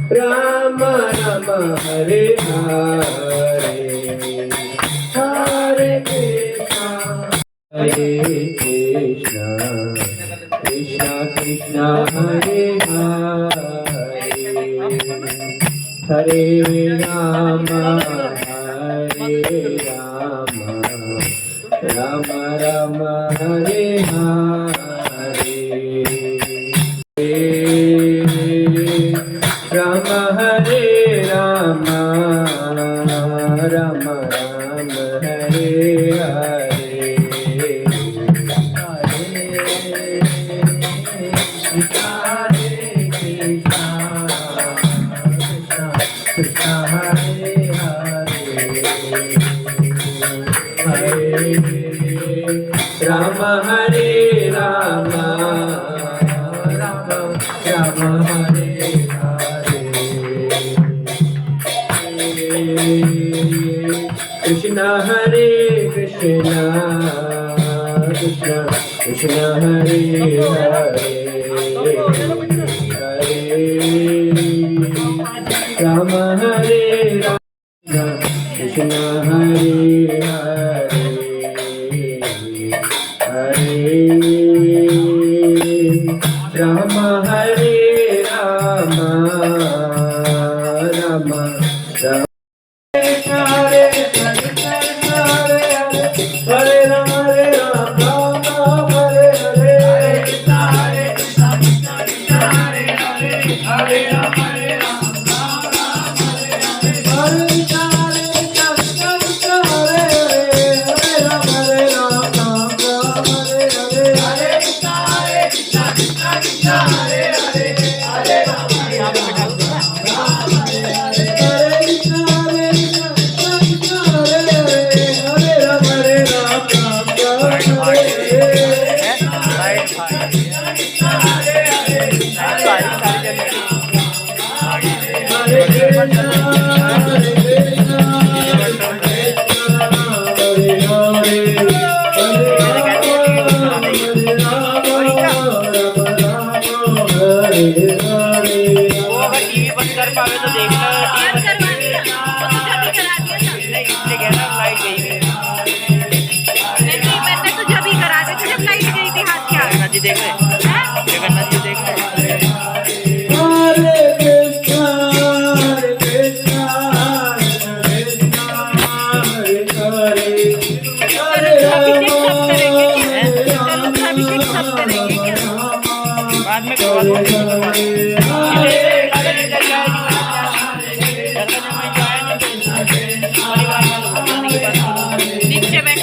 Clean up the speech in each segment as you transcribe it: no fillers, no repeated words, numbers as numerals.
Rama Rama Hare Hare Hare Krishna Hare Krishna Krishna Krishna Hare Hare Hare Rama Hare Rama Rama Rama Hare Hare Rama Hare Rama Rama Rama Hare Hare Hare Krishna Krishna Hare Hare Rama Hare Rama Rama Rama Hare Krishna Hare Krishna Krishna Krishna Hare Hare Rama Hare Rama Krishna Hare Hare Hare Rama Hare Rama Rama Rama नीचे बैठ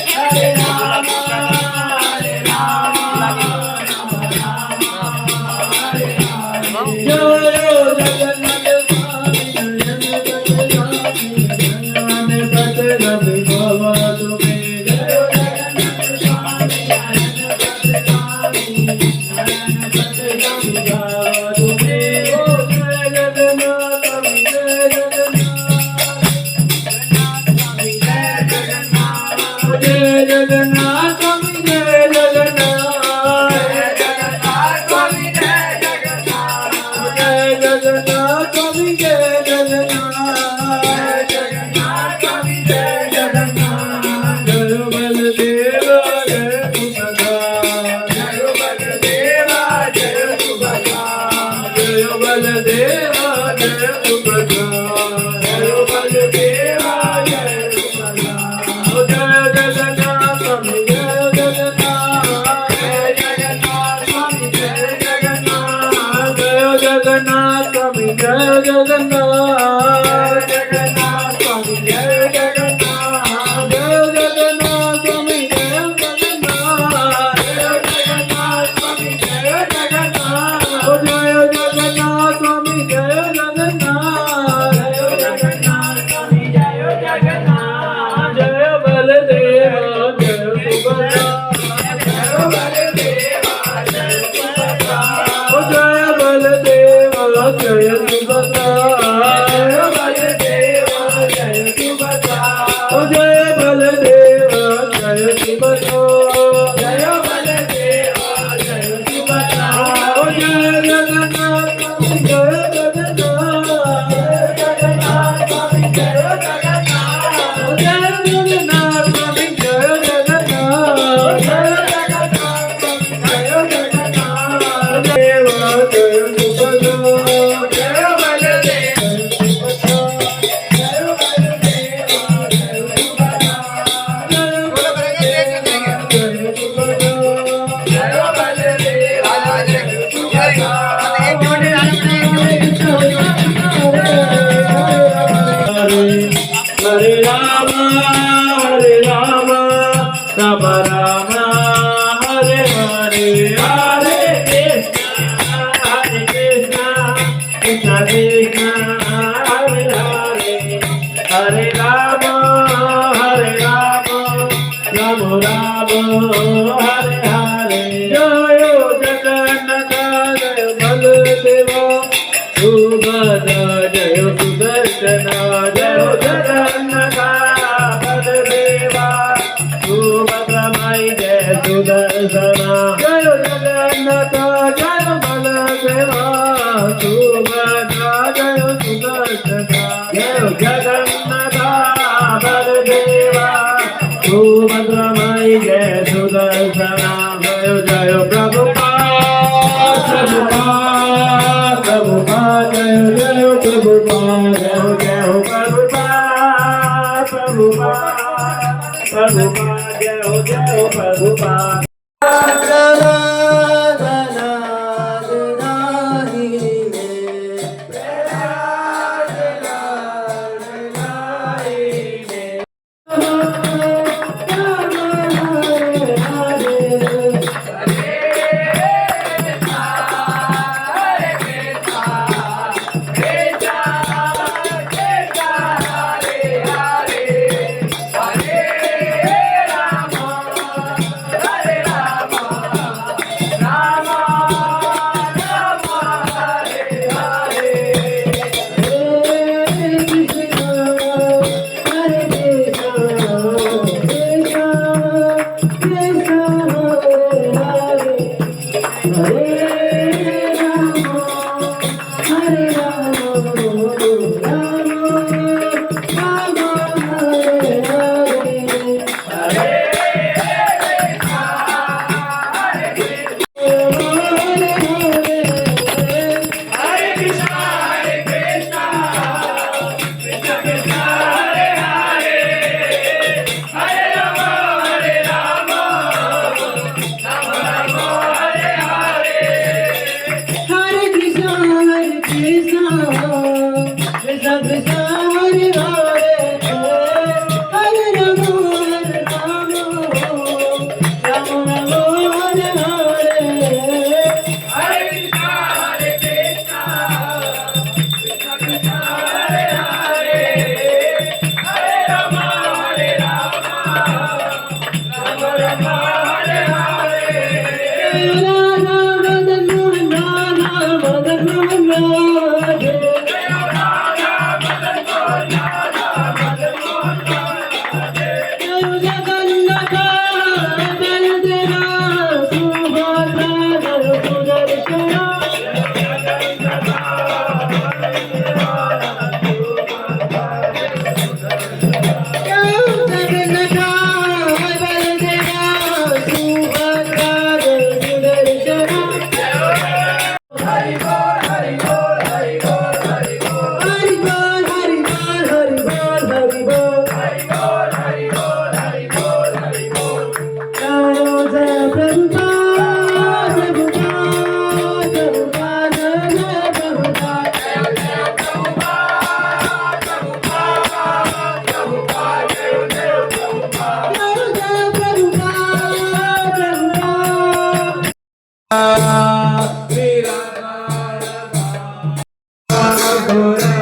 जगन्नाथ जगन्नाथ स्वामी जय जगन्नाथ जय जगन्नाथ स्वामी जय जगन्नाथ जय जगन्नाथ स्वामी जय जगन्नाथ जय जगन्नाथ स्वामी जय जगन्नाथ जय जगन्नाथ स्वामी जय जगन्नाथ जय बलदेव जय सुभद्रा जय बलदेव जय सुभद्रा जय बलदेव जय सुभद्रा जय बलदेव जय सुभद्रा जय बलदेव जय सुभद्रा जय बलदेव जय सुभद्रा जय जगन्नाथ जय जगन्नाथ जगन्नाथ स्वामी जय जगन्नाथ जय जगन्नाथ स्वामी जय जगन्नाथ जय जगन्नाथ स्वामी जय जगन्नाथ देव जय सुभद्रा जय बलदेव जय बलदेव जय सुभद्रा जय बलदेव जय सुभद्रा जय बलदेव हरे राम राम राम हरे हरे हरे कृष्ण कृष्ण कृष्ण हरे हरे हरे राम राम राम हरे हरे जय जगन्नाथ जय बलदेव सुभद्रा जय सुदर्शन जय जगन्नाथ बलदेवा सुभद्रा माई जय सुदर्शन जय जगन्नाथ जय बलदेवा सुभद्रा जय सुदर्शन जय जगन्नाथ बलदेवा सुभद्रा माई जय सुदर्शन जय जय प्रभुपाद प्रभुपाद प्रभुपाद जय जय प्रभुपाद जय जय प्रभुपाद प्रभुपाद प्रभुपाद जय जय प्रभुपाद गोरा